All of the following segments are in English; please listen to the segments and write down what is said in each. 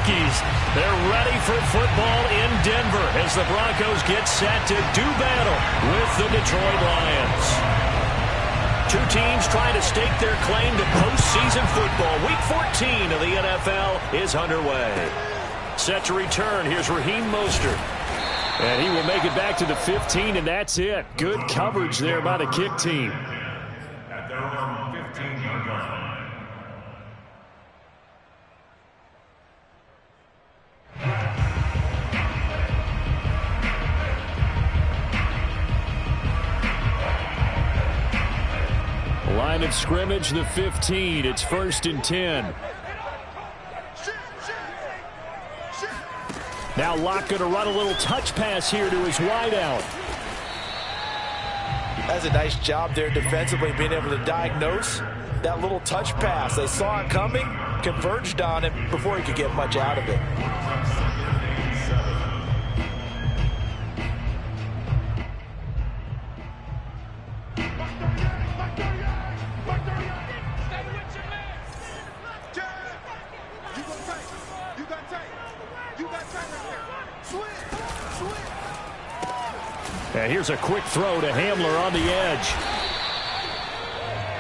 Huskies. They're ready for football in Denver as the Broncos get set to do battle with the Detroit Lions. Two teams trying to stake their claim to postseason football. Week 14 of the NFL is underway. Set to return, here's Raheem Mostert. And he will make it back to the 15, and that's it. Good coverage there by the kick team. At their own 15-yard line. Line of scrimmage, the 15. It's 1st and 10. Now Locke going to run a little touch pass here to his wideout. That's a nice job there defensively, being able to diagnose that little touch pass. They saw it coming, converged on it before he could get much out of it. And here's a quick throw to Hamler on the edge.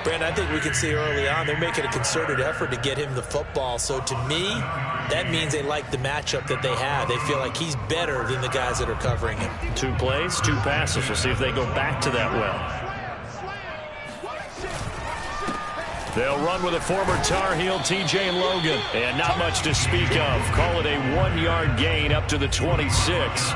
Brandon, I think we can see early on they're making a concerted effort to get him the football. So to me, that means they like the matchup that they have. They feel like he's better than the guys that are covering him. 2 plays, 2 passes. We'll see if they go back to that well. They'll run with a former Tar Heel, TJ Logan. And not much to speak of. Call it a 1-yard gain up to the 26.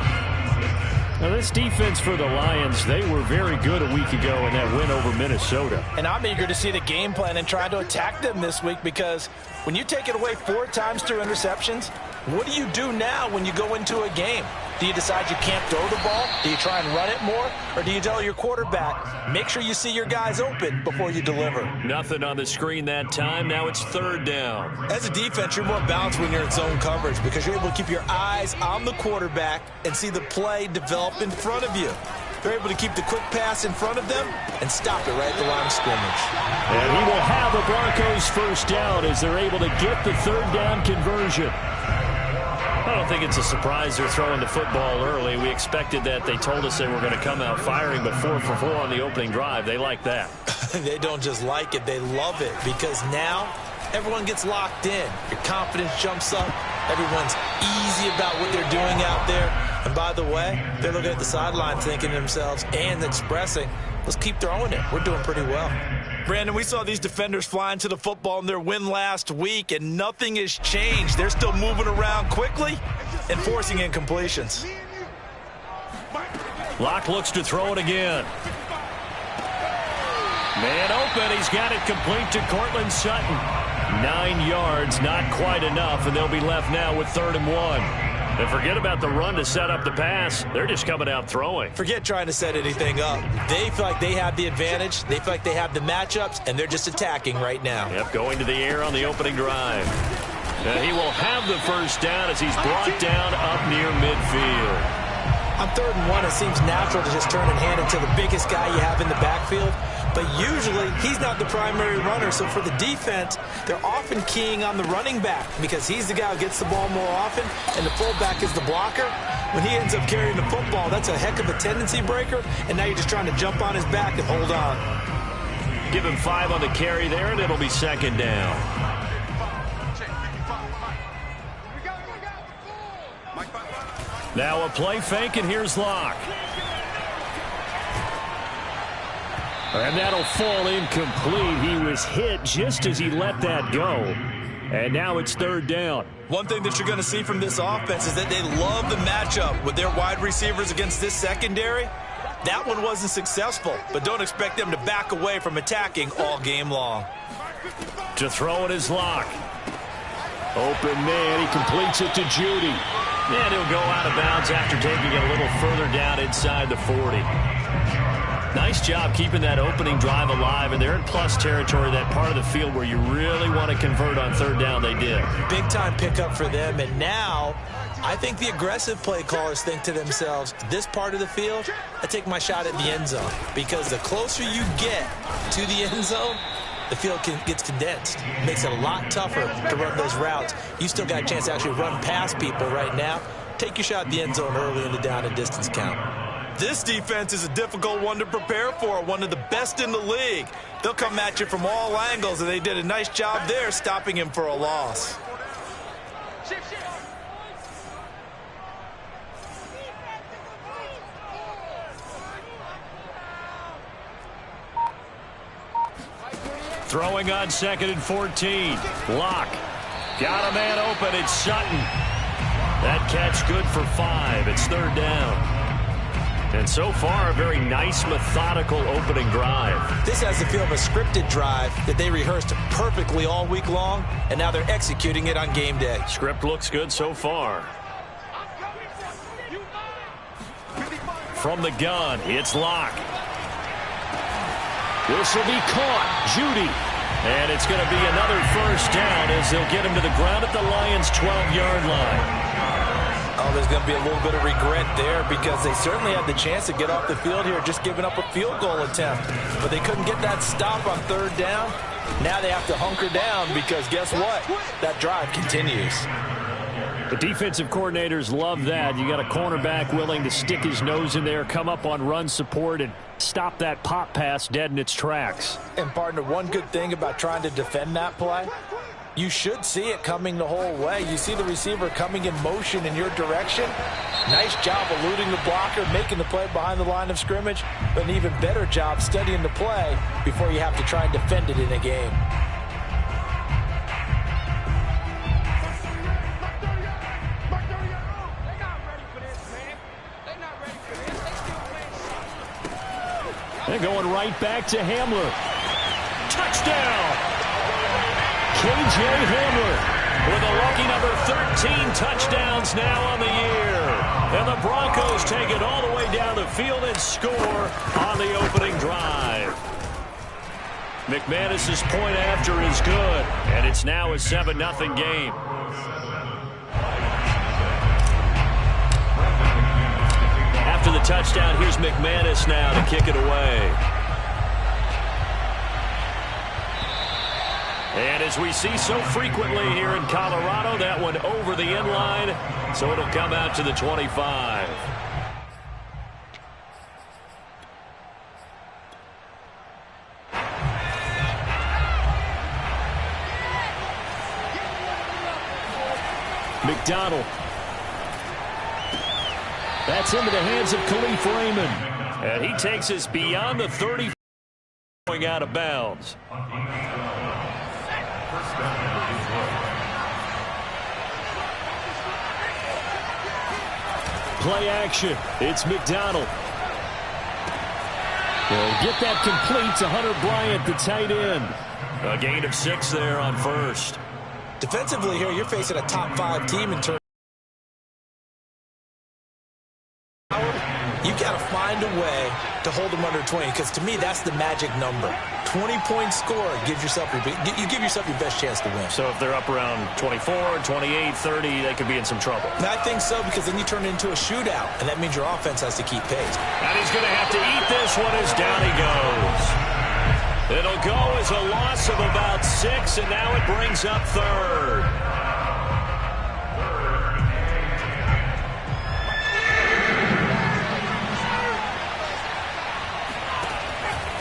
Now, this defense for the Lions, they were very good a week ago in that win over Minnesota. And I'm eager to see the game plan and try to attack them this week, because when you take it away 4 times through interceptions, what do you do now when you go into a game? Do you decide you can't throw the ball? Do you try and run it more? Or do you tell your quarterback, make sure you see your guys open before you deliver? Nothing on the screen that time. Now it's 3rd down. As a defense, you're more balanced when you're in zone coverage because you're able to keep your eyes on the quarterback and see the play develop in front of you. They're able to keep the quick pass in front of them and stop it right at the line of scrimmage. And he will have the Broncos 1st down as they're able to get the 3rd down conversion. I don't think it's a surprise they're throwing the football early. We expected that. They told us they were going to come out firing, but 4 for 4 on the opening drive. They like that. They don't just like it, they love it, because now everyone gets locked in. Your confidence jumps up. Everyone's easy about what they're doing out there. And by the way, they're looking at the sideline thinking to themselves and expressing, let's keep throwing it. We're doing pretty well. Brandon, we saw these defenders flying to the football in their win last week, and nothing has changed. They're still moving around quickly and forcing incompletions. Locke looks to throw it again. Man open. He's got it complete to Cortland Sutton. 9 yards, not quite enough, and they'll be left now with 3rd and 1. And forget about the run to set up the pass. They're just coming out throwing. Forget trying to set anything up. They feel like they have the advantage. They feel like they have the matchups, and they're just attacking right now. Yep, going to the air on the opening drive. And he will have the 1st down as he's brought down up near midfield. On 3rd and 1, it seems natural to just turn and hand it to the biggest guy you have in the backfield. But usually, he's not the primary runner. So for the defense, they're often keying on the running back because he's the guy who gets the ball more often, and the fullback is the blocker. When he ends up carrying the football, that's a heck of a tendency breaker, and now you're just trying to jump on his back and hold on. Give him 5 on the carry there, and it'll be 2nd down. Now a play fake, and here's Locke. And that'll fall incomplete. He was hit just as he let that go. And now it's 3rd down. One thing that you're going to see from this offense is that they love the matchup with their wide receivers against this secondary. That one wasn't successful, but don't expect them to back away from attacking all game long. To throw it is Locke. Open man, he completes it to Judy. And he'll go out of bounds after taking it a little further down inside the 40. Nice job keeping that opening drive alive, and they're in plus territory, that part of the field where you really want to convert on 3rd down. They did. Big time pickup for them, and now I think the aggressive play callers think to themselves, this part of the field, I take my shot at the end zone, because the closer you get to the end zone, the field gets condensed. It makes it a lot tougher to run those routes. You still got a chance to actually run past people right now. Take your shot at the end zone early in the down and distance count. This defense is a difficult one to prepare for, one of the best in the league. They'll come at you from all angles, and they did a nice job there stopping him for a loss. Throwing on 2nd and 14. Locke. Got a man open. It's Sutton. That catch good for 5. It's 3rd down. And so far, a very nice, methodical opening drive. This has the feel of a scripted drive that they rehearsed perfectly all week long, and now they're executing it on game day. Script looks good so far. From the gun, it's Locke. This will be caught. Judy. And it's going to be another 1st down as they'll get him to the ground at the Lions' 12-yard line. Oh, there's going to be a little bit of regret there because they certainly had the chance to get off the field here, just giving up a field goal attempt. But they couldn't get that stop on 3rd down. Now they have to hunker down because guess what? That drive continues. The defensive coordinators love that. You got a cornerback willing to stick his nose in there, come up on run support, and stop that pop pass dead in its tracks. And, partner, one good thing about trying to defend that play, you should see it coming the whole way. You see the receiver coming in motion in your direction. Nice job eluding the blocker, making the play behind the line of scrimmage, but an even better job studying the play before you have to try and defend it in a game. They're going right back to Hamler. Touchdown! K.J. Hamler with a lucky number 13 touchdowns now on the year. And the Broncos take it all the way down the field and score on the opening drive. McManus's point after is good, and it's now a 7-0 game. After the touchdown, here's McManus now to kick it away. And as we see so frequently here in Colorado, that one over the end line, so it'll come out to the 25. McDonald. That's into the hands of Khalif Raymond. And he takes us beyond the 30, going out of bounds. Play action. It's McDonald. They'll get that complete to Hunter Bryant, the tight end. A gain of 6 there on 1st. Defensively here, you're facing a top 5 team in terms of power. You got to find a way to hold them under 20, because to me, that's the magic number. 20-point score gives yourself you give yourself your best chance to win. So if they're up around 24, 28, 30, they could be in some trouble. And I think so, because then you turn it into a shootout, and that means your offense has to keep pace. And he's going to have to eat this one as down he goes. It'll go as a loss of about 6, and now it brings up 3rd.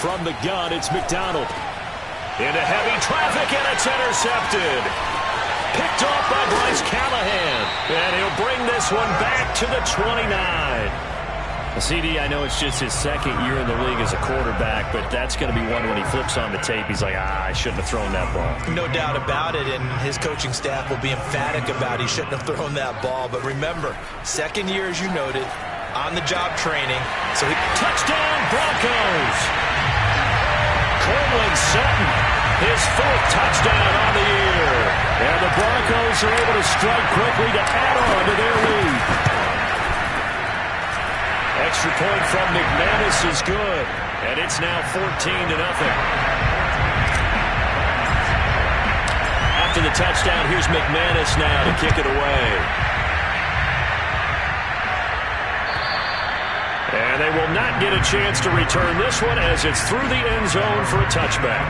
From the gun, it's McDonald. Into heavy traffic, and it's intercepted. Picked off by Bryce Callahan. And he'll bring this one back to the 29. CD, I know it's just his 2nd year in the league as a quarterback, but that's going to be one when he flips on the tape. He's like, I shouldn't have thrown that ball. No doubt about it, and his coaching staff will be emphatic about he shouldn't have thrown that ball. But remember, 2nd year, as you noted, on-the-job training. So touchdown, Broncos! Courtland Sutton, his 4th touchdown on the year. And the Broncos are able to strike quickly to add on to their lead. Extra point from McManus is good, and it's now 14-0. After the touchdown, here's McManus now to kick it away. And they will not get a chance to return this one as it's through the end zone for a touchback.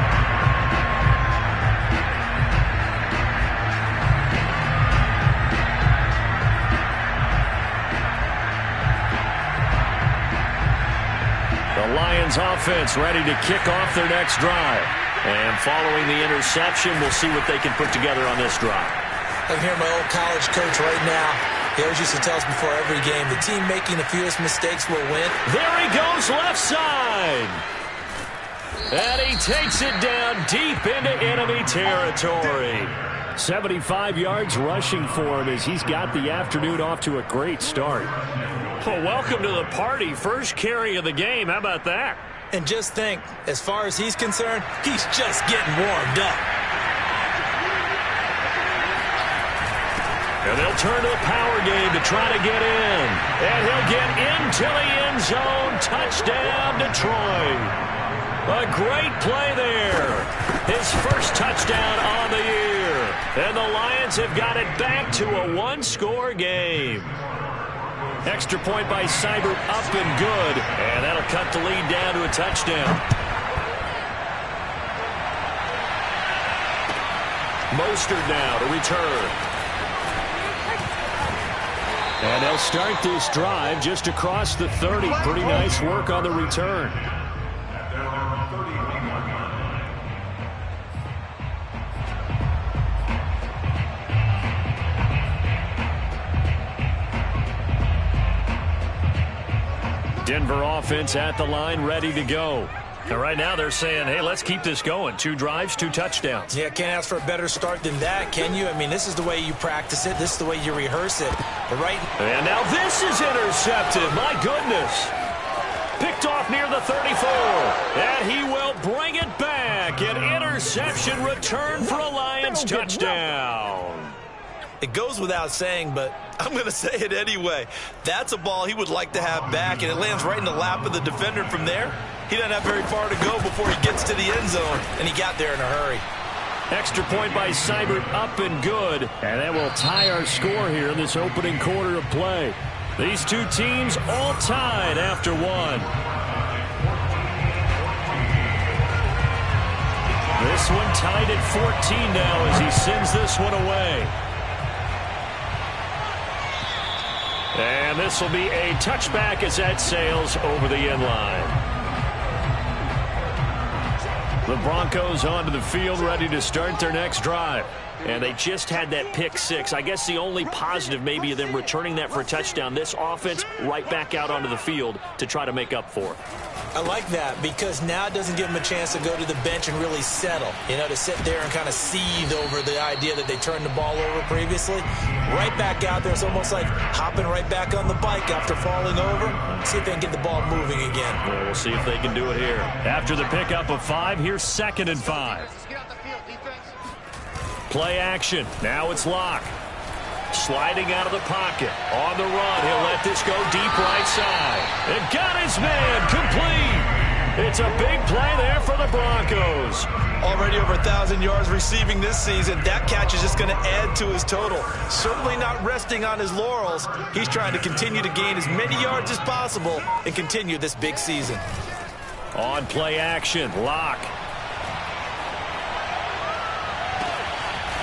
Lions offense ready to kick off their next drive. And following the interception, we'll see what they can put together on this drive. I can hear my old college coach right now. He always used to tell us before every game, the team making the fewest mistakes will win. There he goes, left side. And he takes it down deep into enemy territory. 75 yards rushing for him as he's got the afternoon off to a great start. Well, welcome to the party. First carry of the game. How about that? And just think, as far as he's concerned, he's just getting warmed up. And they'll turn to the power game to try to get in. And he'll get into the end zone. Touchdown, Detroit. A great play there. His first touchdown on the year. And the Lions have got it back to a one-score game. Extra point by Seibert, up and good. And that'll cut the lead down to a touchdown. Mostert now to return. And they'll start this drive just across the 30. Pretty nice work on the return. Denver offense at the line, ready to go. And right now they're saying, hey, let's keep this going. 2 drives, 2 touchdowns. Yeah, can't ask for a better start than that, can you? I mean, this is the way you practice it. This is the way you rehearse it. But and now this is intercepted. My goodness. Picked off near the 34. And he will bring it back. An interception return for a Lions touchdown. It goes without saying, but I'm going to say it anyway. That's a ball he would like to have back, and it lands right in the lap of the defender from there. He doesn't have very far to go before he gets to the end zone, and he got there in a hurry. Extra point by Seibert, up and good. And that will tie our score here in this opening quarter of play. These two teams all tied after one. This one tied at 14 now as he sends this one away. And this will be a touchback as that sails over the end line. The Broncos onto the field, ready to start their next drive. And they just had that pick 6. I guess the only positive maybe of them returning that for a touchdown. This offense right back out onto the field to try to make up for it. I like that because now it doesn't give them a chance to go to the bench and really settle. You know, to sit there and kind of seethe over the idea that they turned the ball over previously. Right back out there. It's almost like hopping right back on the bike after falling over. See if they can get the ball moving again. Well, we'll see if they can do it here. After the pickup of 5, here's 2nd and 5. Play action. Now it's Locke. Sliding out of the pocket. On the run. He'll let this go deep right side. And got his man. Complete. It's a big play there for the Broncos. Already over 1,000 yards receiving this season. That catch is just going to add to his total. Certainly not resting on his laurels. He's trying to continue to gain as many yards as possible and continue this big season. On play action. Locke.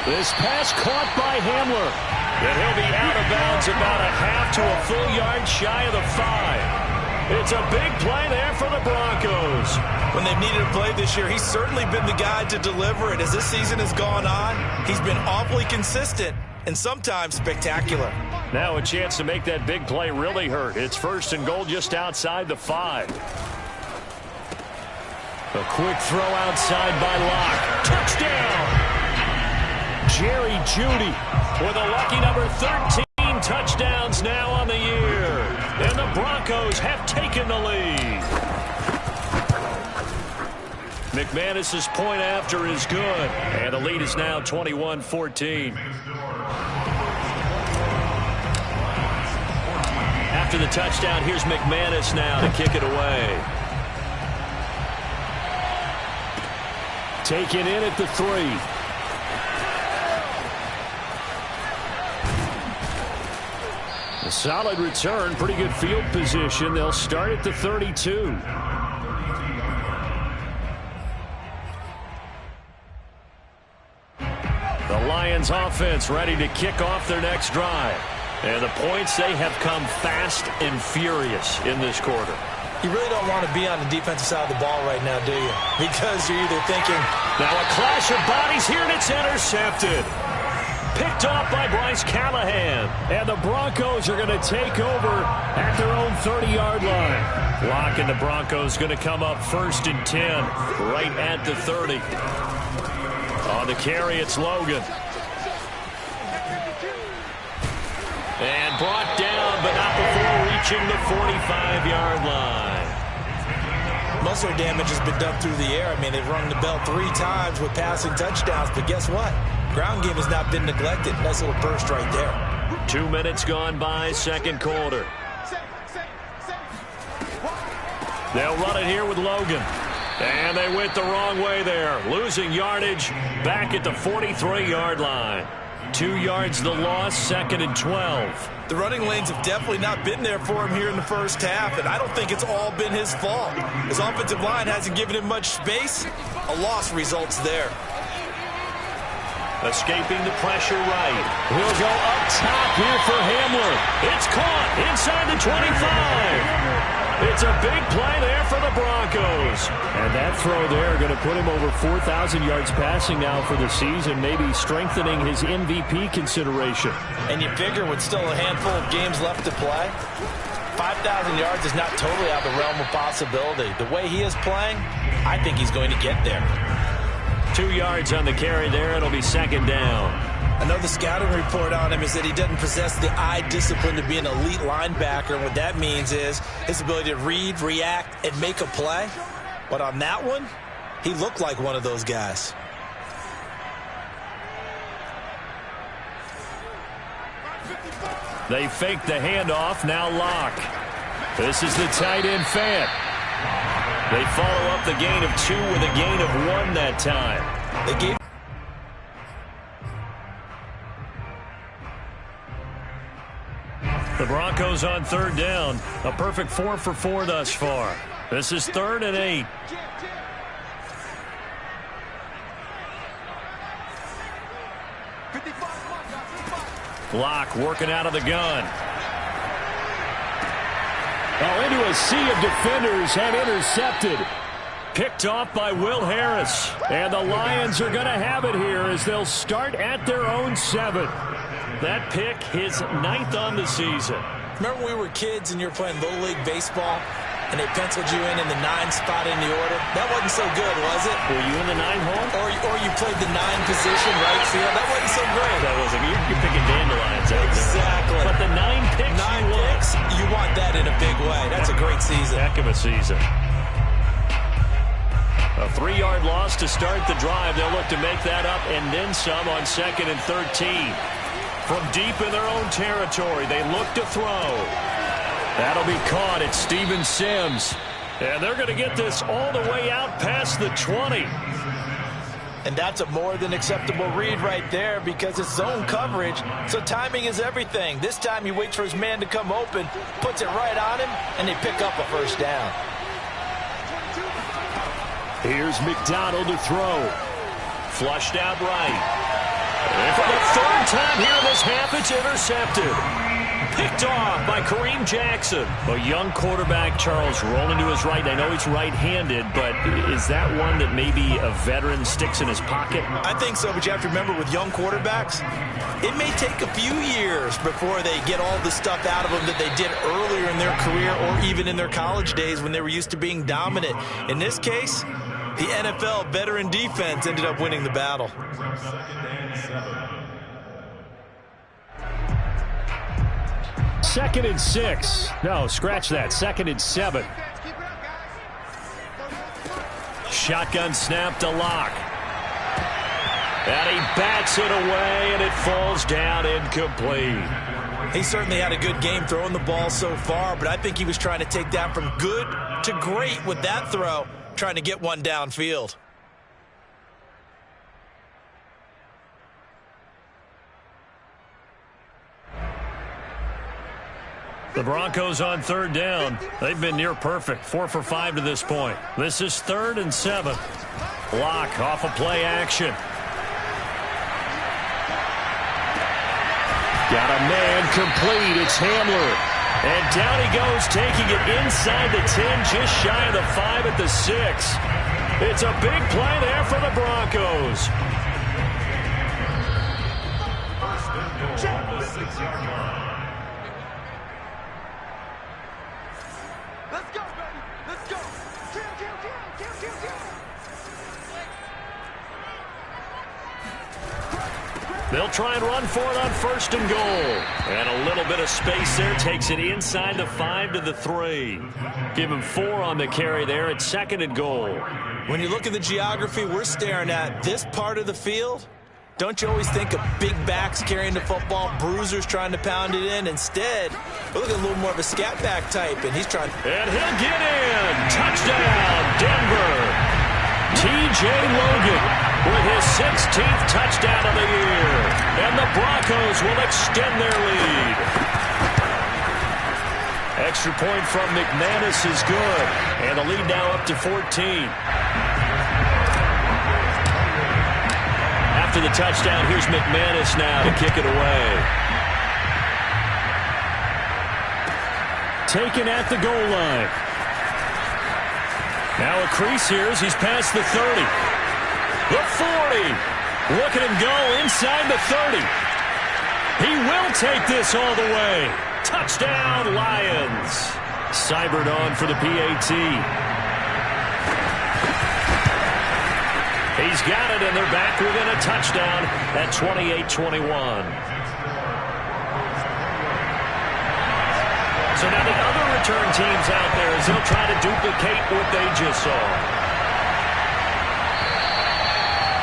This pass caught by Hamler. And he'll be out of bounds about a half to a full yard shy of the 5. It's a big play there for the Broncos. When they've needed a play this year, he's certainly been the guy to deliver it. As this season has gone on, he's been awfully consistent and sometimes spectacular. Now a chance to make that big play really hurt. It's 1st and goal just outside the 5. A quick throw outside by Locke. Touchdown! Jerry Jeudy with a lucky number 13 touchdowns now on the year. And the Broncos have taken the lead. McManus's point after is good. And the lead is now 21-14. After the touchdown, here's McManus now to kick it away. Taken in at the 3. A solid return, pretty good field position. They'll start at the 32. The Lions offense ready to kick off their next drive. And the points, they have come fast and furious in this quarter. You really don't want to be on the defensive side of the ball right now, do you? Because you're either thinking... Now a clash of bodies here, and it's intercepted. Picked off by Bryce Callahan. And the Broncos are going to take over at their own 30-yard line. Locke and the Broncos going to come up 1st and 10, right at the 30. On the carry, it's Logan. And brought down, but not before reaching the 45-yard line. Most of their damage has been done through the air. I mean, they've rung the bell 3 times with passing touchdowns, but guess what? Ground game has not been neglected. Nice little burst right there. 2 minutes gone by, second quarter. They'll run it here with Logan. And they went the wrong way there. Losing yardage back at the 43-yard line. 2 yards the loss, 2nd and 12. The running lanes have definitely not been there for him here in the first half, and I don't think it's all been his fault. His offensive line hasn't given him much space. A loss results there. Escaping the pressure right. He'll go up top here for Hamler. It's caught inside the 25. It's a big play there for the Broncos. And that throw there going to put him over 4,000 yards passing now for the season, maybe strengthening his MVP consideration. And you figure with still a handful of games left to play, 5,000 yards is not totally out of the realm of possibility. The way he is playing, I think he's going to get there. 2 yards on the carry there. It'll be 2nd down. I know the scouting report on him is that he doesn't possess the eye discipline to be an elite linebacker. And what that means is his ability to read, react, and make a play. But on that one, he looked like one of those guys. They fake the handoff. Now Locke. This is the tight end Fant. They follow up the gain of 2 with a gain of 1 that time. They gave the Broncos on 3rd down. A perfect 4 for 4 thus far. This is 3rd and 8. Locke working out of the gun. Oh, into a sea of defenders and intercepted. Picked off by Will Harris. And the Lions are going to have it here as they'll start at their own 7. That pick, his 9th on the season. Remember when we were kids and you were playing Little League Baseball and they penciled you in the 9 spot in the order? That wasn't so good, was it? Were you in the 9 hole? Or you played the 9 position right field? That wasn't so great. That wasn't. You're picking dandelions out there. Exactly. But the 9 picks, 9 picks, you want that in a big way. That's a great season. Heck of a season. A 3-yard loss to start the drive. They'll look to make that up and then some on 2nd and 13. From deep in their own territory, they look to throw. That'll be caught at Steven Sims. And they're going to get this all the way out past the 20. And that's a more than acceptable read right there because it's zone coverage, so timing is everything. This time he waits for his man to come open, puts it right on him, and they pick up a 1st down. Here's McDonald to throw. Flushed out right. And for the 3rd time here this half, it's intercepted. Picked off by Kareem Jackson. A young quarterback, Charles, rolling to his right. I know he's right-handed, but is that one that maybe a veteran sticks in his pocket? I think so, but you have to remember with young quarterbacks, it may take a few years before they get all the stuff out of them that they did earlier in their career or even in their college days when they were used to being dominant. In this case, the NFL veteran defense ended up winning the battle. 2nd and 6. No, scratch that. 2nd and 7. Shotgun snap to Locke. And he bats it away, and it falls down incomplete. He certainly had a good game throwing the ball so far, but I think he was trying to take that from good to great with that throw, trying to get one downfield. The Broncos on 3rd down. They've been near perfect. 4 for 5 to this point. This is 3rd and 7. Locke off of play action. Got a man complete. It's Hamler. And down he goes, taking it inside the 10, just shy of the 5 at the 6. It's a big play there for the Broncos. First and goal on the 6-yard line. Let's go, baby. Let's go. Kill, kill, kill, kill, kill, kill. They'll try and run for it on first and goal. And a little bit of space there. Takes it inside the 5 to the 3. Give him 4 on the carry there at second and goal. When you look at the geography we're staring at, this part of the field, don't you always think of big backs carrying the football, bruisers trying to pound it in? Instead, we're looking at a little more of a scat back type, and he's trying. And he'll get in. Touchdown, Denver. T.J. Logan with his 16th touchdown of the year. And the Broncos will extend their lead. Extra point from McManus is good. And the lead now up to 14. After the touchdown, here's McManus now to kick it away. Taken at the goal line. Now a crease here as he's past the 30. The 40. Look at him go inside the 30. He will take this all the way. Touchdown, Lions. Seibert on for the PAT. He's got it, and they're back within a touchdown at 28-21. So now the other return teams out there as they'll try to duplicate what they just saw.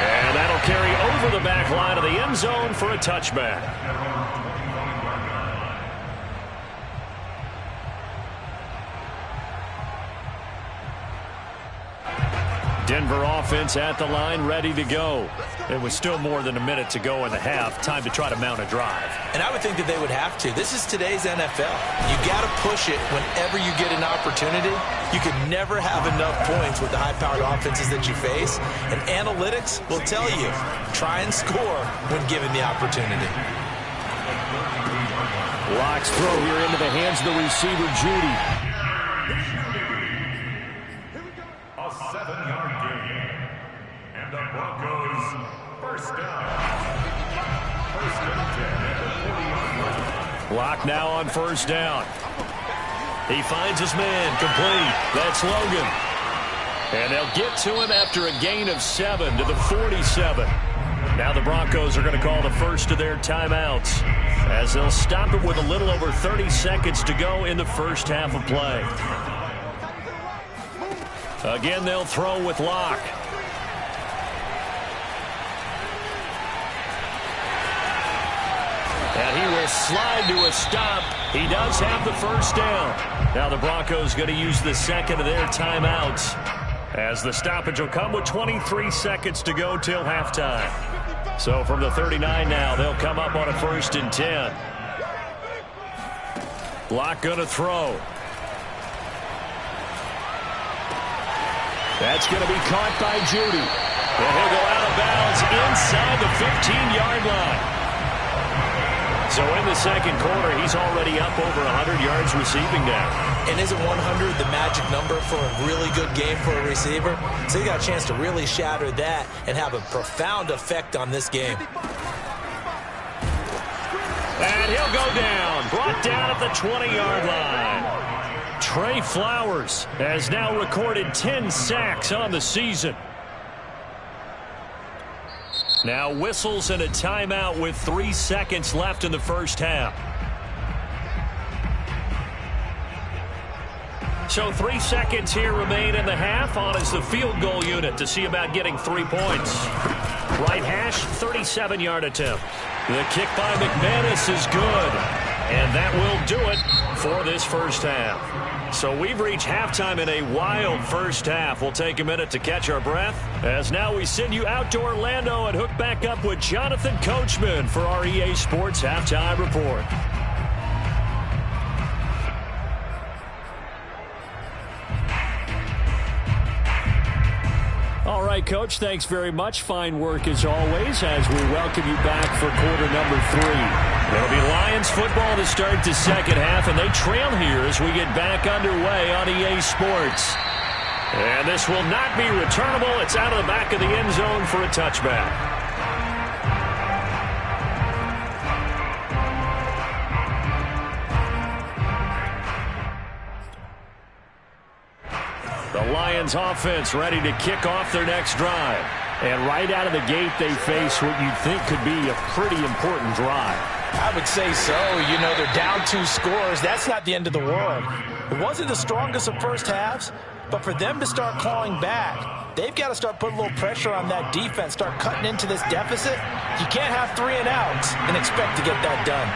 And that'll carry over the back line of the end zone for a touchback. Denver offense at the line, ready to go. It was still more than a minute to go in the half. Time to try to mount a drive. And I would think that they would have to. This is today's NFL. You got to push it whenever you get an opportunity. You can never have enough points with the high-powered offenses that you face. And analytics will tell you, try and score when given the opportunity. Locke's throw here into the hands of the receiver, Judy. A 7-yard gain. And the Broncos first down. First and 10 at the 40-yard line. Locke now on first down. He finds his man, complete. That's Logan. And they'll get to him after a gain of 7 to the 47. Now the Broncos are going to call the first of their timeouts as they'll stop it with a little over 30 seconds to go in the first half of play. Again, they'll throw with Locke. And he will slide to a stop. He does have the first down. Now the Broncos going to use the second of their timeouts as the stoppage will come with 23 seconds to go till halftime. So from the 39 now, they'll come up on a 1st and 10. Locke going to throw. That's going to be caught by Judy. And he'll go out of bounds inside the 15-yard line. So in the second quarter, he's already up over 100 yards receiving now. And isn't 100 the magic number for a really good game for a receiver? So you got a chance to really shatter that and have a profound effect on this game. And he'll go down. Brought down at the 20-yard line. Trey Flowers has now recorded 10 sacks on the season. Now whistles and a timeout with 3 seconds left in the first half. So 3 seconds here remain in the half. On is the field goal unit to see about getting 3 points. Right hash, 37-yard attempt. The kick by McManus is good. And that will do it for this first half. So we've reached halftime in a wild first half. We'll take a minute to catch our breath as now we send you out to Orlando and hook back up with Jonathan Coachman for our EA Sports Halftime Report. All right, Coach, thanks very much. Fine work as always as we welcome you back for quarter number 3. It'll be Lions football to start the second half, and they trail here as we get back underway on EA Sports. And this will not be returnable. It's out of the back of the end zone for a touchback. The Lions offense ready to kick off their next drive. And right out of the gate, they face what you'd think could be a pretty important drive. I would say so. You know, they're down 2 scores. That's not the end of the world. It wasn't the strongest of first halves, but for them to start clawing back, they've got to start putting a little pressure on that defense, start cutting into this deficit. You can't have 3 and outs and expect to get that done.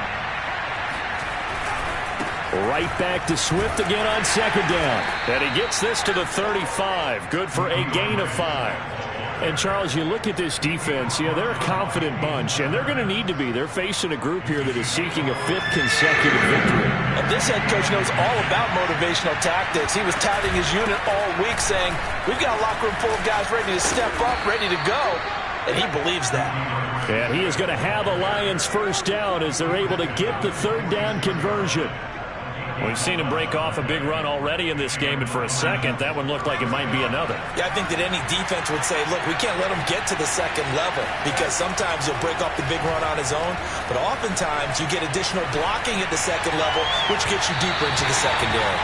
Right back to Swift again on second down. And he gets this to the 35. Good for a gain of 5. And, Charles, you look at this defense, they're a confident bunch, and they're going to need to be. They're facing a group here that is seeking a 5th consecutive victory. And this head coach knows all about motivational tactics. He was touting his unit all week saying, we've got a locker room full of guys ready to step up, ready to go. And he believes that. And he is going to have a Lions first down as they're able to get the 3rd down conversion. We've seen him break off a big run already in this game, and for a second, that one looked like it might be another. Yeah, I think that any defense would say, look, we can't let him get to the second level because sometimes he'll break off the big run on his own, but oftentimes you get additional blocking at the second level, which gets you deeper into the secondary.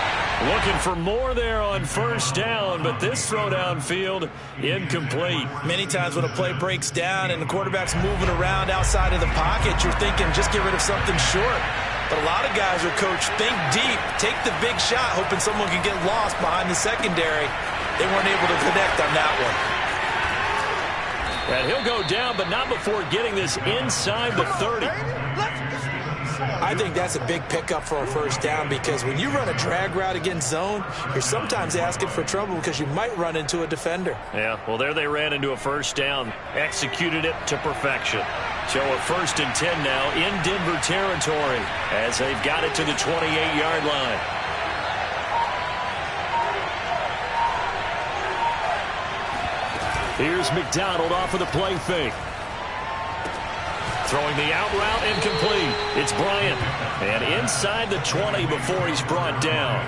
Looking for more there on first down, but this throw downfield incomplete. Many times when a play breaks down and the quarterback's moving around outside of the pocket, you're thinking just get rid of something short. But a lot of guys are coached, think deep, take the big shot, hoping someone can get lost behind the secondary. They weren't able to connect on that one. And he'll go down, but not before getting this inside the 30. I think that's a big pickup for a first down because when you run a drag route against zone, you're sometimes asking for trouble because you might run into a defender. Yeah, well, there they ran into a first down, executed it to perfection. So a 1st and 10 now in Denver territory as they've got it to the 28-yard line. Here's McDonald off of the play fake. Throwing the out route incomplete. It's Bryant. And inside the 20 before he's brought down.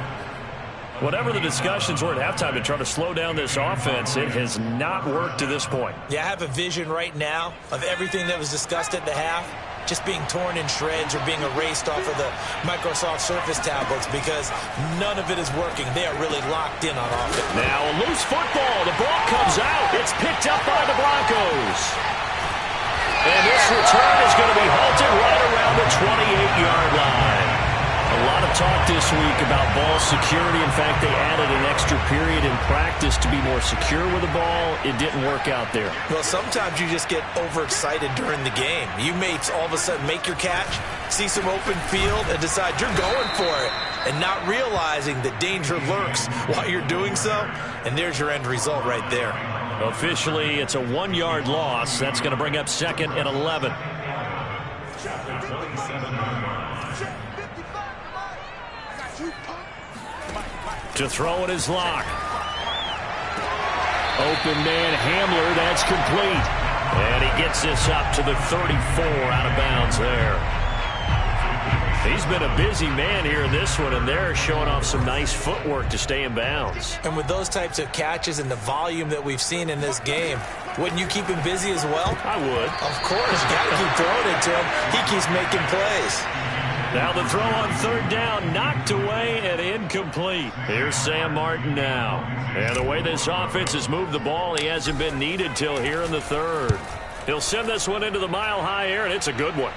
Whatever the discussions were at halftime to try to slow down this offense, it has not worked to this point. Yeah, I have a vision right now of everything that was discussed at the half just being torn in shreds or being erased off of the Microsoft Surface tablets because none of it is working. They are really locked in on offense. Now a loose football. The ball comes out. It's picked up by the Broncos. And this return is going to be halted right around the 28-yard line. A lot of talk this week about ball security. In fact, they added an extra period in practice to be more secure with the ball. It didn't work out there. Well, sometimes you just get overexcited during the game. You may all of a sudden make your catch, see some open field, and decide you're going for it, and not realizing that danger lurks while you're doing so. And there's your end result right there. Officially, it's a 1-yard loss. That's going to bring up 2nd and 11. To throw it is Locke. Open man Hamler, that's complete. And he gets this up to the 34 out of bounds there. He's been a busy man here in this one, and they're showing off some nice footwork to stay in bounds. And with those types of catches and the volume that we've seen in this game, wouldn't you keep him busy as well? I would. Of course, you got to keep throwing it to him. He keeps making plays. Now the throw on 3rd down, knocked away and incomplete. Here's Sam Martin now. And the way this offense has moved the ball, he hasn't been needed till here in the 3rd. He'll send this one into the mile-high air, and it's a good one.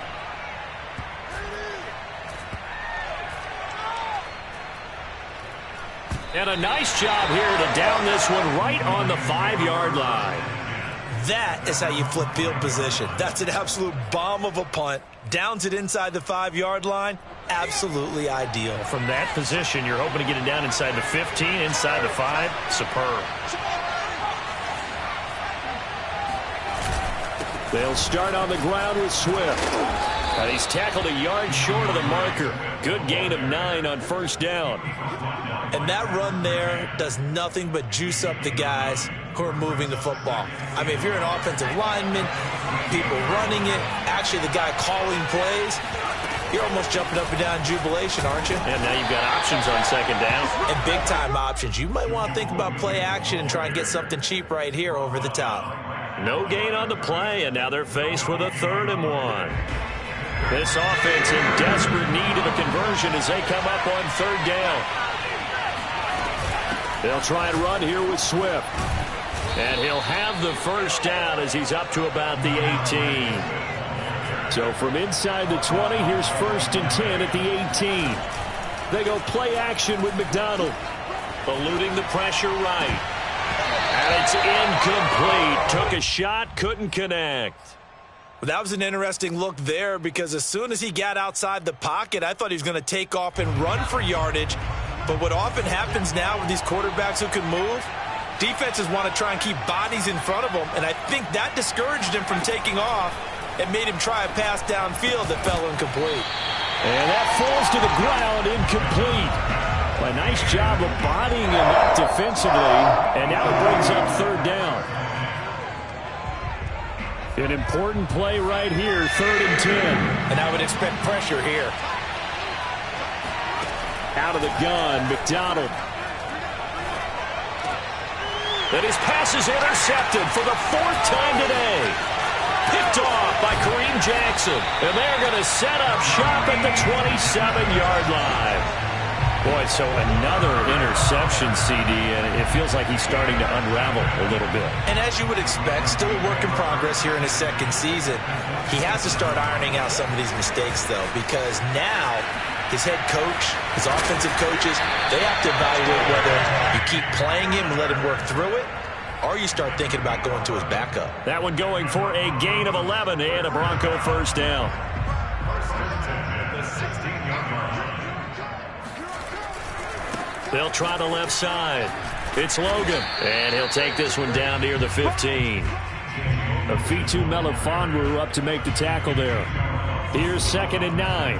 And a nice job here to down this one right on the 5-yard line. That is how you flip field position. That's an absolute bomb of a punt. Downs it inside the 5-yard line. Absolutely ideal. From that position, you're hoping to get it down inside the 15, inside the 5. Superb. They'll start on the ground with Swift. And he's tackled a yard short of the marker. Good gain of 9 on 1st down. And that run there does nothing but juice up the guys who are moving the football. I mean, if you're an offensive lineman, people running it, actually the guy calling plays, You're almost jumping up and down in jubilation, aren't you? And now you've got options on second down. And big-time options. You might want to think about play action and try and get something cheap right here over the top. No gain on the play, and now they're faced with a 3rd and 1. This offense in desperate need of a conversion as they come up on 3rd down. They'll try and run here with Swift. And he'll have the 1st down as he's up to about the 18. So from inside the 20, here's 1st and 10 at the 18. They go play action with McDonald. Eluding the pressure right. And it's incomplete. Took a shot, couldn't connect. That was an interesting look there because as soon as he got outside the pocket, I thought he was going to take off and run for yardage. But what often happens now with these quarterbacks who can move, defenses want to try and keep bodies in front of them, and I think that discouraged him from taking off and made him try a pass downfield that fell incomplete. And that falls to the ground, incomplete. A nice job of bodying him up defensively, and now it brings up 3rd down. An important play right here, 3rd and 10. And I would expect pressure here. Out of the gun, McDonald. And his pass is intercepted for the 4th time today. Picked off by Kareem Jackson. And they're going to set up shop at the 27-yard line. Boy, so another interception, CD, and it feels like he's starting to unravel a little bit. And as you would expect, still a work in progress here in his 2nd season. He has to start ironing out some of these mistakes, though, because now his head coach, his offensive coaches, they have to evaluate whether you keep playing him and let him work through it, or you start thinking about going to his backup. That one going for a gain of 11 and a Bronco 1st down. They'll try the left side. It's Logan, and he'll take this one down near the 15. Afitu Melifonwu up to make the tackle there. Here's 2nd and 9.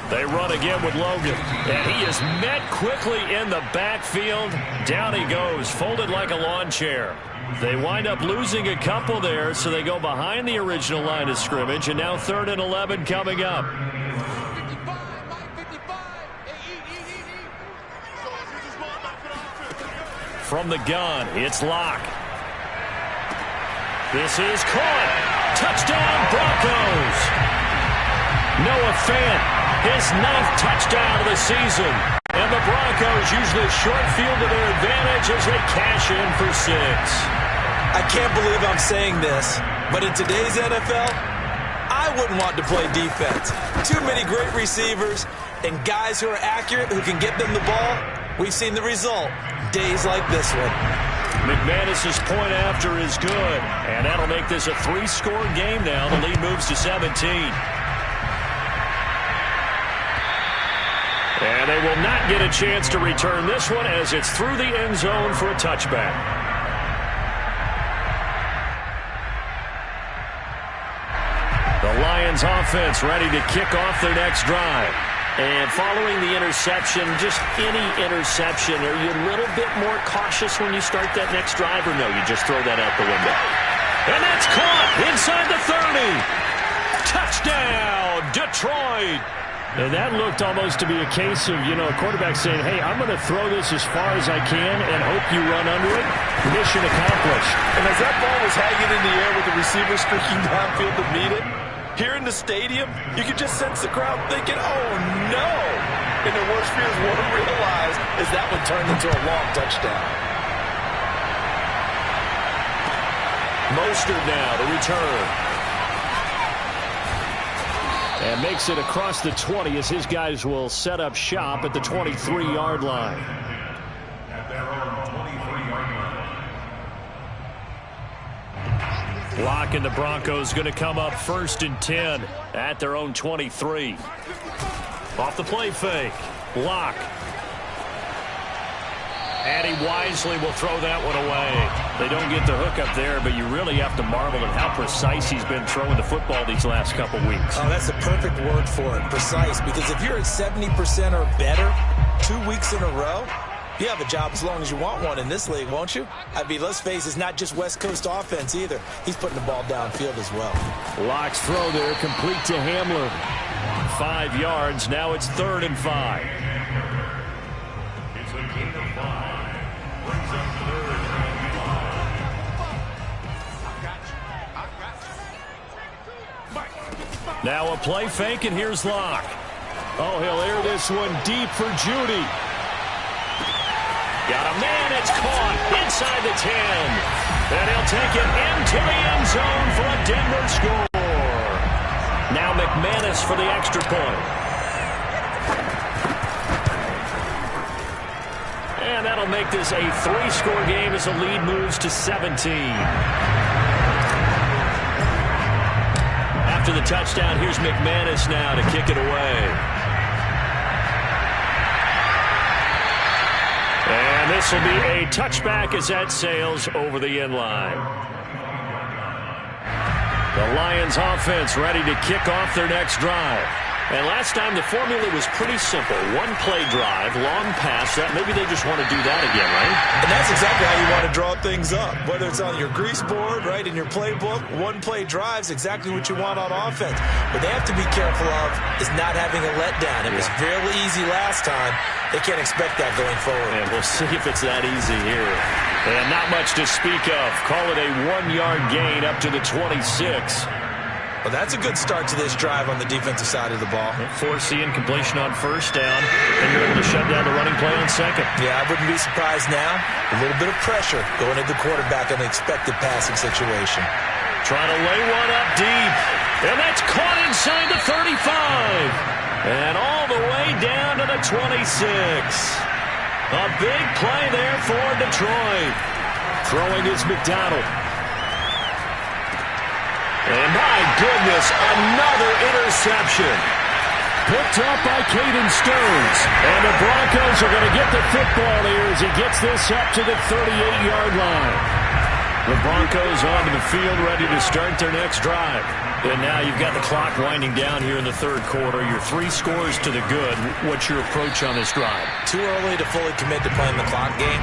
They run again with Logan, and he is met quickly in the backfield. Down he goes, folded like a lawn chair. They wind up losing a couple there, so they go behind the original line of scrimmage, and now 3rd and 11 coming up. From the gun, it's Locke. This is caught. Touchdown, Broncos. Noah Fant, his 9th touchdown of the season. And the Broncos use the short field to their advantage as they cash in for 6. I can't believe I'm saying this, but in today's NFL, I wouldn't want to play defense. Too many great receivers and guys who are accurate, who can get them the ball. We've seen the result. Days like this one. McManus's point after is good, and that'll make this a 3-score game now. The lead moves to 17. And they will not get a chance to return this one as it's through the end zone for a touchback. The Lions offense ready to kick off their next drive. And following the interception, just any interception, are you a little bit more cautious when you start that next drive, or no, you just throw that out the window? And that's caught inside the 30. Touchdown, Detroit. And that looked almost to be a case of, a quarterback saying, hey, I'm going to throw this as far as I can and hope you run under it. Mission accomplished. And as that ball was hanging in the air with the receiver streaking downfield to meet it, here in the stadium, you could just sense the crowd thinking, oh, no. And their worst fears won't realize as that one turned into a long touchdown. Mostert now to return. And makes it across the 20 as his guys will set up shop at the 23-yard line. At their own 23-yard line. Locke and the Broncos going to come up 1st and 10 at their own 23. Off the play fake. Locke. And he wisely will throw that one away. They don't get the hook up there, but you really have to marvel at how precise he's been throwing the football these last couple weeks. Oh, that's the perfect word for it, precise. Because if you're at 70% or better 2 weeks in a row, You have a job as long as you want one in this league, won't you? I mean, let's face it, it's not just West Coast offense either. He's putting the ball downfield as well. Locke's throw there, complete to Hamler. 5 yards. Now it's 3rd and 5. It's a gain of 5. Brings up 3rd and 5. Now a play fake, and here's Locke. Oh, he'll air this one deep for Judy. Got a man, it's caught inside the 10. And he'll take it into the end zone for a Denver score. Now McManus for the extra point. And that'll make this a 3-score game as the lead moves to 17. After the touchdown, here's McManus now to kick it away. And this will be a touchback as that sails over the end line. The Lions offense ready to kick off their next drive. And last time the formula was pretty simple. 1-play drive, long pass. Maybe they just want to do that again, right? And that's exactly how you want to draw things up. Whether it's on your grease board, right, in your playbook, 1-play drive's exactly what you want on offense. What they have to be careful of is not having a letdown. It was fairly easy last time. They can't expect that going forward. And we'll see if it's that easy here. And not much to speak of. Call it a 1-yard gain up to the 26. Well, that's a good start to this drive on the defensive side of the ball. Force the incompletion on 1st down, and you're able to shut down the running play on 2nd. Yeah, I wouldn't be surprised now. A little bit of pressure going at the quarterback in an expected passing situation. Trying to lay one up deep. And that's caught inside the 35. And all the way down to the 26. A big play there for Detroit. Throwing is McDonald. And my goodness, another interception. Picked up by Caden Stearns. And the Broncos are going to get the football here as he gets this up to the 38-yard line. The Broncos onto the field ready to start their next drive. And now you've got the clock winding down here in the 3rd quarter. You're 3 scores to the good. What's your approach on this drive? Too early to fully commit to playing the clock game.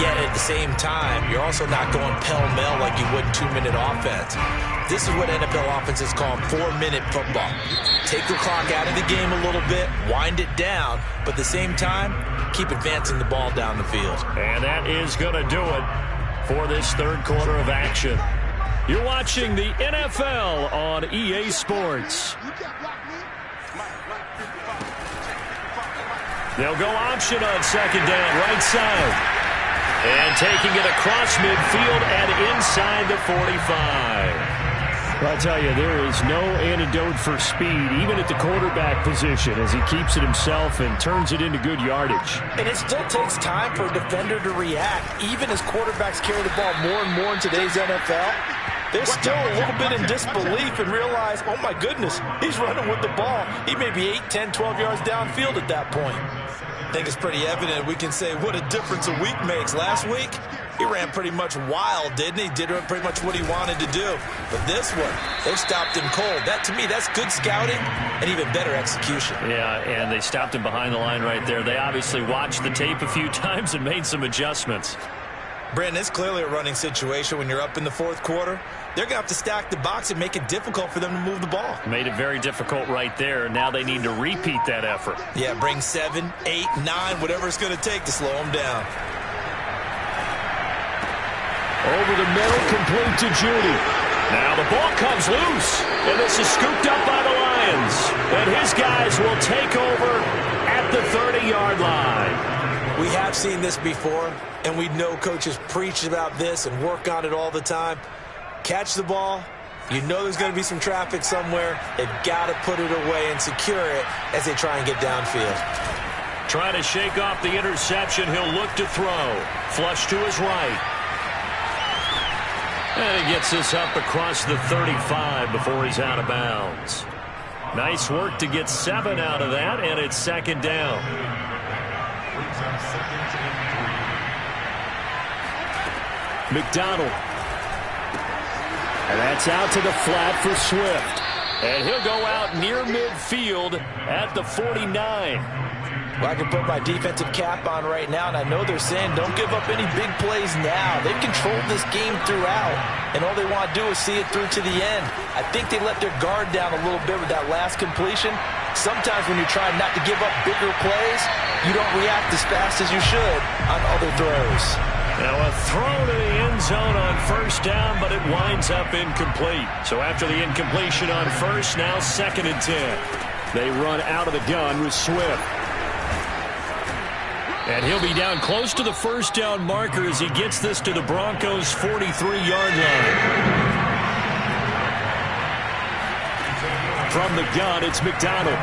Yet at the same time, you're also not going pell-mell like you would 2-minute offense. This is what NFL offenses call 4-minute football. Take the clock out of the game a little bit, wind it down, but at the same time, keep advancing the ball down the field. And that is going to do it for this 3rd quarter of action. You're watching the NFL on EA Sports. They'll go option on 2nd down, right side. And taking it across midfield and inside the 45. I'll tell you, there is no antidote for speed, even at the quarterback position, as he keeps it himself and turns it into good yardage. And it still takes time for a defender to react, even as quarterbacks carry the ball more and more in today's NFL. They're still a little bit in disbelief and realize, oh my goodness, he's running with the ball. He may be 8, 10, 12 yards downfield at that point. I think it's pretty evident. We can say what a difference a week makes. Last week, he ran pretty much wild, didn't he? Did pretty much what he wanted to do. But this one, they stopped him cold. That, to me, that's good scouting and even better execution. Yeah, and they stopped him behind the line right there. They obviously watched the tape a few times and made some adjustments. Brandon, it's clearly a running situation when you're up in the 4th quarter. They're going to have to stack the box and make it difficult for them to move the ball. Made it very difficult right there. Now they need to repeat that effort. Yeah, bring 7, 8, 9, whatever it's going to take to slow them down. Over the middle, complete to Judy. Now the ball comes loose, and this is scooped up by the Lions. And his guys will take over at the 30-yard line. We have seen this before, and we know coaches preach about this and work on it all the time. Catch the ball. You know there's going to be some traffic somewhere. They've got to put it away and secure it as they try and get downfield. Trying to shake off the interception. He'll look to throw. Flush to his right. And he gets this up across the 35 before he's out of bounds. Nice work to get 7 out of that, and it's 2nd down. McDonald. And that's out to the flat for Swift. And he'll go out near midfield at the 49. Well, I can put my defensive cap on right now, and I know they're saying don't give up any big plays now. They've controlled this game throughout, and all they want to do is see it through to the end. I think they let their guard down a little bit with that last completion. Sometimes when you're trying not to give up bigger plays, you don't react as fast as you should on other throws. Now a throw to the end zone on first down, but it winds up incomplete. So after the incompletion on first, now 2nd and 10. They run out of the gun with Swift. And he'll be down close to the first down marker as he gets this to the Broncos' 43-yard line. From the gun, it's McDonald.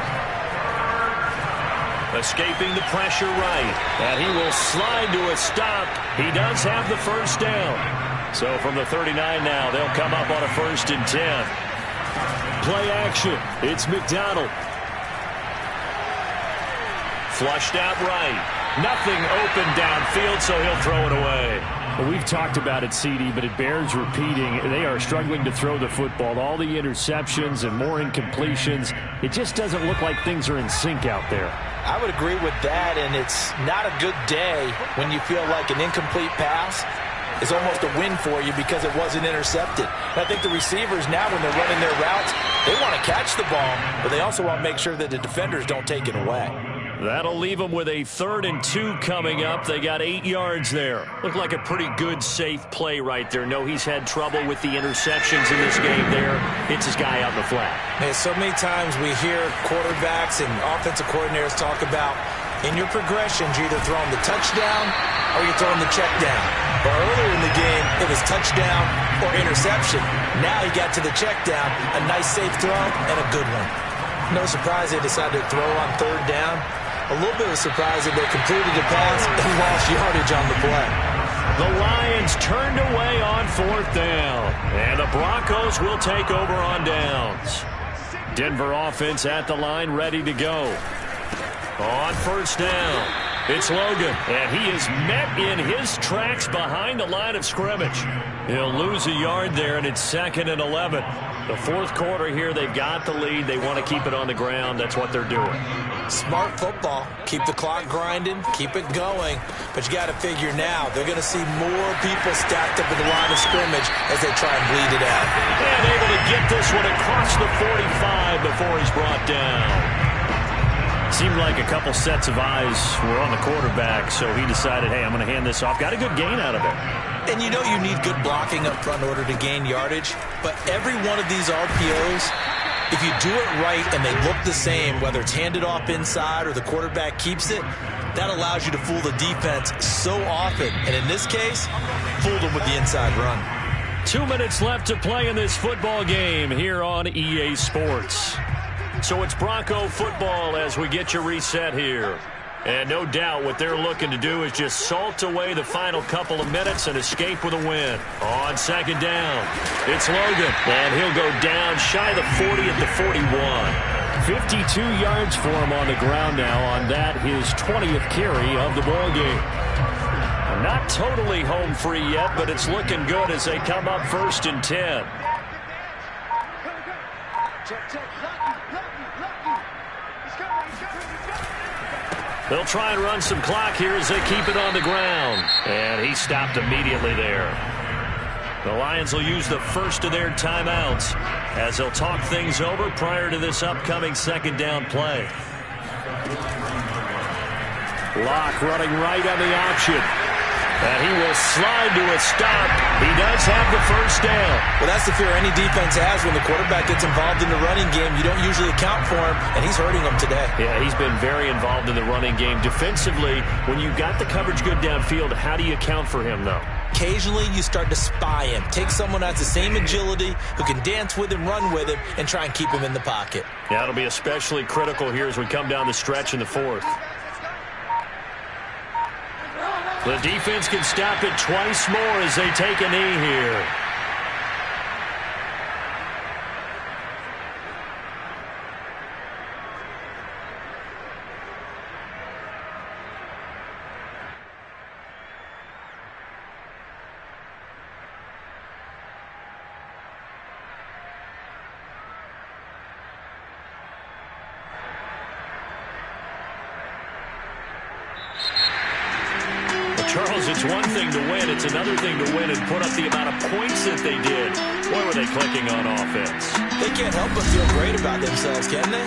Escaping the pressure right. And he will slide to a stop. He does have the first down. So from the 39 now, they'll come up on a 1st and 10. Play action. It's McDonald. Flushed out right. Nothing open downfield, so he'll throw it away. Well, we've talked about it, CD, but it bears repeating. They are struggling to throw the football. All the interceptions and more incompletions. It just doesn't look like things are in sync out there. I would agree with that, and it's not a good day when you feel like an incomplete pass is almost a win for you because it wasn't intercepted. And I think the receivers now, when they're running their routes, they want to catch the ball, but they also want to make sure that the defenders don't take it away. That'll leave them with a 3rd and 2 coming up. They got 8 yards there. Looked like a pretty good, safe play right there. No, he's had trouble with the interceptions in this game there. Hits his guy out in the flat. Man, so many times we hear quarterbacks and offensive coordinators talk about in your progressions, you're either throwing the touchdown or you're throwing the check down. But earlier in the game, it was touchdown or interception. Now he got to the check down, a nice safe throw and a good one. No surprise they decided to throw on 3rd down. A little bit of a surprise that they completed the pass and lost yardage on the play. The Lions turned away on 4th down. And the Broncos will take over on downs. Denver offense at the line, ready to go. On 1st down, it's Logan. And he is met in his tracks behind the line of scrimmage. He'll lose a yard there, and it's 2nd and 11. The 4th quarter here, they've got the lead. They want to keep it on the ground. That's what they're doing. Smart football. Keep the clock grinding. Keep it going. But you got to figure now, they're going to see more people stacked up at the line of scrimmage as they try and bleed it out. And able to get this one across the 45 before he's brought down. Seemed like a couple sets of eyes were on the quarterback, so he decided, hey, I'm going to hand this off. Got a good gain out of it. And you know you need good blocking up front in order to gain yardage. But every one of these RPOs, if you do it right and they look the same, whether it's handed off inside or the quarterback keeps it, that allows you to fool the defense so often. And in this case, fooled them with the inside run. 2 minutes left to play in this football game here on EA Sports. So it's Bronco football as we get you reset here. And no doubt what they're looking to do is just salt away the final couple of minutes and escape with a win. On 2nd down, it's Logan. And he'll go down shy of the 40 at the 41. 52 yards for him on the ground now on that, his 20th carry of the ball game. Not totally home free yet, but it's looking good as they come up 1st and 10. They'll try and run some clock here as they keep it on the ground. And he stopped immediately there. The Lions will use the first of their timeouts as they'll talk things over prior to this upcoming 2nd down play. Locke running right on the option. And he will slide to a stop. He does have the first down. Well, that's the fear any defense has when the quarterback gets involved in the running game. You don't usually account for him, and he's hurting them today. Yeah, he's been very involved in the running game. Defensively, when you got the coverage good downfield, how do you account for him, though? Occasionally, you start to spy him. Take someone that has the same agility, who can dance with him, run with him, and try and keep him in the pocket. Yeah, it'll be especially critical here as we come down the stretch in the 4th. The defense can stop it twice more as they take a knee here. Charles, it's one thing to win. It's another thing to win and put up the amount of points that they did. Boy, were they clicking on offense. They can't help but feel great about themselves, can they?